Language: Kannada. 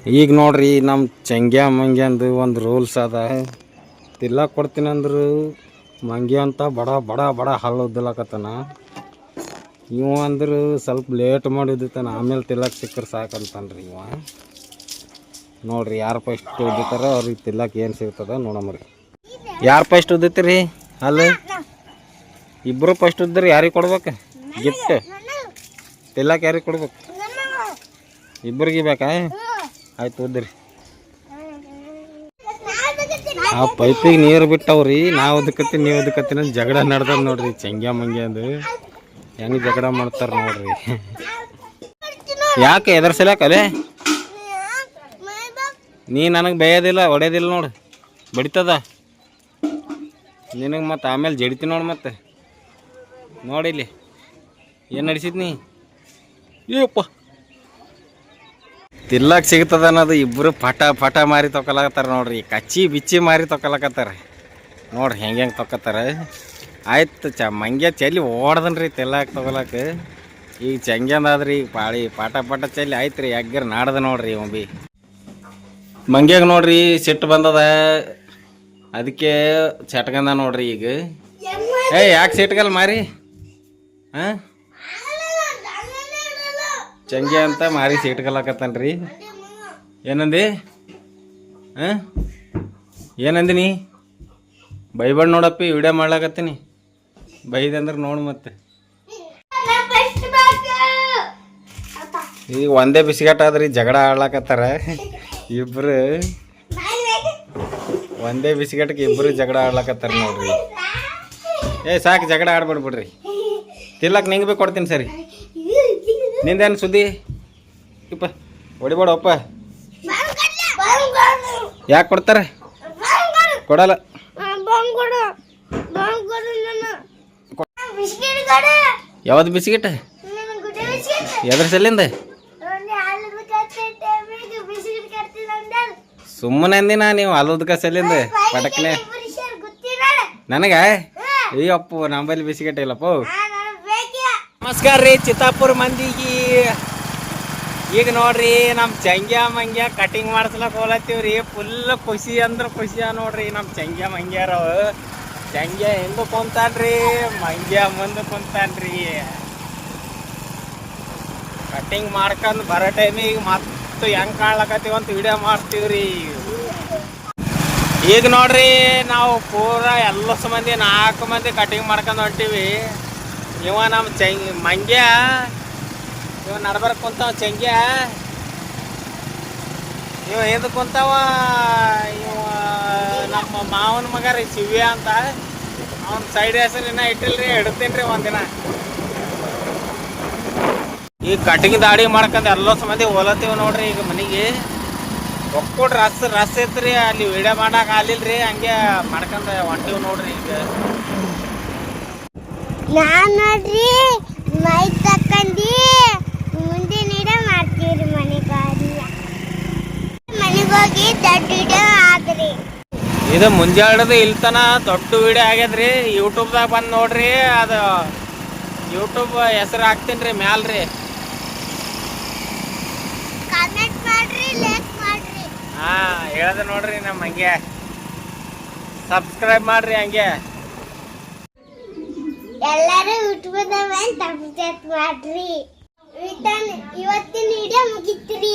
ಈಗ ನೋಡ್ರಿ ನಮ್ಮ ಚಂಗ್ಯ ಮಂಗ್ಯಂದು ಒಂದು ರೂಲ್ಸ್ ಅದ. ತಿಲ್ಲಕ್ಕೆ ಕೊಡ್ತೀನಿ ಅಂದ್ರು ಮಂಗ್ಯ ಅಂತ ಬಡ ಬಡ ಬಡ ಹಲ್ಲು ಉದ್ದಲಕತ್ತಾನ. ಇವ ಅಂದ್ರೆ ಸ್ವಲ್ಪ ಲೇಟ್ ಮಾಡಿದ್ದಾನ, ಆಮೇಲೆ ತಿಲ್ಲಕ್ಕೆ ಸಿಕ್ಕರೆ ಸಾಕಂತಾನ್ರಿ ಇವ. ನೋಡ್ರಿ ಯಾರು ಫಸ್ಟ್ ಉದ್ದಿತಾರ ಅವ್ರಿಗೆ ತಿಲ್ಲಕ್ಕೆ ಏನು ಸಿಗ್ತದ ನೋಡಮ್ರಿ. ಯಾರು ಫಸ್ಟ್ ಉದ್ದಿತೀರಿ ಅಲ್ಲ? ಇಬ್ಬರು ಫಸ್ಟ್ ಉದ್ದಿರಿ ಯಾರಿಗೆ ಕೊಡ್ಬೇಕು ಗಿಫ್ಟ್? ತಿಲ್ಲಕ್ಕೆ ಯಾರಿಗೆ ಕೊಡ್ಬೇಕು? ಇಬ್ಬರಿಗೆ ಬೇಕಾ? ಆಯ್ತು ಉದ್ದಿರಿ. ಆ ಪೈಪಿಗೆ ನೀರು ಬಿಟ್ಟವ್ರಿ, ನಾವು ಅದಕ್ಕತ್ತೀನಿ ನೀವು ಅದಕ್ಕತ್ತೀನಿ ಜಗಳ ನಡ್ದದ ನೋಡ್ರಿ. ಚಂಗ್ಯ ಮಂಗ್ಯ ಅಂದು ಹೆಂಗೆ ಜಗಳ ಮಾಡ್ತಾರೆ ನೋಡ್ರಿ. ಯಾಕೆ ಎದರ್ಸಲ್ಯಾಕಲೆ? ನೀ ನನಗೆ ಬೇಯೋದಿಲ್ಲ ಹೊಡೆಯೋದಿಲ್ಲ ನೋಡು, ಬಡಿತದ ನಿನಗೆ. ಮತ್ತು ಆಮೇಲೆ ಜಡಿತೀನಿ ನೋಡಿ. ಮತ್ತೆ ನೋಡಿಲ್ಲಿ ಏನು ನಡಿಸಿದ್ನಿ? ಏಪ್ಪ ತಿಲ್ಲಕ್ಕೆ ಸಿಗ್ತದ ಅನ್ನೋದು ಇಬ್ಬರು ಪಟ ಪಟ ಮಾರಿ ತೊಗೊಳಕತ್ತಾರ ನೋಡ್ರಿ. ಕಚ್ಚಿ ಬಿಚ್ಚಿ ಮಾರಿ ತೊಗೊಳಕತ್ತಾರ ನೋಡ್ರಿ ಹೆಂಗೆ ತೊಗೊತಾರೆ. ಆಯ್ತು ಮಂಗ್ಯ ಚಲಿ ಓಡ್ದನ್ರಿ ತಿಲ್ಲಕ್ಕೆ ತೊಗೊಳಕ್ಕೆ. ಈಗ ಚಂಗ್ಯಂದಾದ್ರಿ ಈಗ ಪಾಳಿ ಪಾಟ ಪಾಟ ಚಲಿ ಆಯ್ತು ರೀ. ಎಗ್ಗರ್ ನಾಡ್ದ ನೋಡ್ರಿ ಇವ ಬಿ. ಮಂಗ್ಯಾಗ ನೋಡ್ರಿ ಸಿಟ್ಟು ಬಂದದ, ಅದಕ್ಕೆ ಚಟ್ಕಂದ ನೋಡ್ರಿ ಈಗ. ಯಾಕೆ ಸಿಟ್ಗಲ್ ಮಾರಿ? ಹಾಂ ಚಂಗ್ಯ ಅಂತ ಮಾರಿ ಸಿಟ್ಕಲಕತ್ತನ್ರಿ. ಏನಂದಿ? ಹಾಂ ಏನಂದಿನಿ? ಬೈಬಾರ್ದು ನೋಡಪ್ಪಿ, ವಿಡಿಯೋ ಮಾಡ್ಲಾಕತ್ತೀನಿ. ಬೈದಂದ್ರೆ ನೋಡು ಮತ್ತೆ. ಈಗ ಒಂದೇ ಬಿಸ್ಕೆಟ್ ಆದ್ರಿ ಜಗಳ ಆಡ್ಲಾಕತ್ತಾರ ಇಬ್ರು. ಒಂದೇ ಬಿಸ್ಕೆಟ್ಗೆ ಇಬ್ಬರು ಜಗಳ ಆಡ್ಲಾಕತ್ತಾರ ನೋಡ್ರಿ. ಸಾಕು ಜಗಳ ಆಡ್ಬಿಡ್ಬಿಡ್ರಿ. ತಿಲ್ಲಕ್ಕೆ ನಿಂಗೆ ಭೀ ಕೊಡ್ತೀನಿ ಸರಿ. ನಿಂದೇನು ಸುದ್ದಿ? ಇಪ್ಪ ಹೊಡಿಬೇಡಪ್ಪ. ಯಾಕೆ ಕೊಡ್ತಾರೆ? ಕೊಡಲ್ಲ. ಯಾವ್ದು ಬಿಸ್ಕೆಟ್? ಎದ್ರ ಸಲಿಂದ? ಸುಮ್ಮನೆ ಅಂದಿನ ನೀವು ಅಲ್ಲದ ಸಲಿಂದ ಪಟಕ್ನೆ ನನಗ. ಅಯ್ಯಪ್ಪ ನಂಬಲ್ಲಿ ಬಿಸ್ಕೆಟ್ ಇಲ್ಲಪ್ಪ. ನಮಸ್ಕಾರ ರೀ ಚಿತ್ತಾಪುರ ಮಂದಿಗೆ. ಈಗ ನೋಡ್ರಿ ನಮ್ಮ ಚಂಗ್ಯ ಮಂಗ್ಯ ಕಟಿಂಗ್ ಮಾಡಿಸ್ಲಕ್ ಹೋಲತ್ತೀವ್ರಿ. ಫುಲ್ ಖುಷಿ ಅಂದ್ರೆ ಖುಷಿಯ ನೋಡ್ರಿ ನಮ್ಮ ಚಂಗ್ಯ ಮಂಗ್ಯಾರ. ಚಂಗ್ಯ ಹಿಂದೆ ಕುಂತಾನ್ರಿ, ಮಂಗ್ಯ ಮುಂದೆ ಕುಂತಾನ್ರಿ. ಕಟಿಂಗ್ ಮಾಡ್ಕೊಂಡು ಬರೋ ಟೈಮಿಗೆ ಮತ್ತು ಹೆಂಗೆ ಕಾಣ್ಲಕತ್ತೀವಂತ ವಿಡಿಯೋ ಮಾಡ್ತೀವ್ರಿ. ಈಗ ನೋಡ್ರಿ ನಾವು ಪೂರಾ ಎಲ್ಲ ಮಂದಿ 4 ಮಂದಿ ಕಟಿಂಗ್ ಮಾಡ್ಕೊಂಡು ಹೊಂಟೀವಿ. ಇವ ನಮ್ಮ ಮಂಗ್ಯ, ಇವ ನಡ್ಬರ್ಕ್ ಕುಂತಾವ ಚಂಗ್ಯ. ಇವ ಎದಕ್ಕೆ ಕುಂತಾವ? ಇವ ನಮ್ಮ ಮಾವನ ಮಗ ರೀ ಶಿವ್ಯ ಅಂತ. ಅವನ ಸೈಡ್ ಹೆಸರು ಇನ್ನೂ ಇಟ್ಟಿಲ್ರಿ, ಇಡ್ತೀನಿ ರೀ ಒಂದಿನ. ಈಗ ಕಟಿಂಗ್ ದಾಡಿ ಮಾಡ್ಕೊಂಡು ಎಲ್ಲ ಮಂದಿ ಹೋಲತ್ತೀವಿ ನೋಡ್ರಿ. ಈಗ ಮನೆಗೆ ಒಕ್ಕೊಟ್ರಿ ರಸ್ ಐತ್ರಿ, ಅಲ್ಲಿ ವಿಡಿಯೋ ಮಾಡಕ್ಕೆ ಆಗ್ಲಿಲ್ರಿ. ಹಂಗೆ ಮಾಡ್ಕೊಂಡು ಹೊಂಟೀವಿ ನೋಡ್ರಿ. ಈಗ ನಾನು ನೋಡ್ರಿ ಮೈ ತಕ್ಕಂಡು ಮುಂದಿನ ವಿಡಿಯೋ ಮಾಡ್ತೀವ್ರಿ. ಮನೆಗೋಗಿ ದೊಡ್ಡ ವಿಡಿಯೋ ಆದ್ರಿ. ಇದು ಮುಂಜಾಳದ ಇಲ್ತನ ದೊಡ್ಡ ವಿಡಿಯೋ ಆಗ್ಯದ್ರಿ. ಯೂಟ್ಯೂಬ್ದಾಗ ಬಂದು ನೋಡ್ರಿ. ಅದು ಯೂಟ್ಯೂಬ್ ಹೆಸರು ಹಾಕ್ತೀನಿ ರೀ ಮ್ಯಾಲ್ರಿ. ಕಮೆಂಟ್ ಮಾಡ್ರಿ, ಲೈಕ್ ಮಾಡ್ರಿ. ಹಾಂ ಹೇಳ್ದೆ ನೋಡ್ರಿ ನಮ್ಮ ಹಂಗೆ. ಸಬ್ಸ್ಕ್ರೈಬ್ ಮಾಡ್ರಿ ಹಂಗೆ. ಎಲ್ಲರೂ ಯೂಟ್ಯೂಬ್ದಾಗ ಸಬ್ಸ್ಕ್ರೈಬ್ ಮಾಡ್ರಿ. ಇವತ್ತಿನ ವಿಡಿಯೋ ಮುಗಿತ್ರಿ.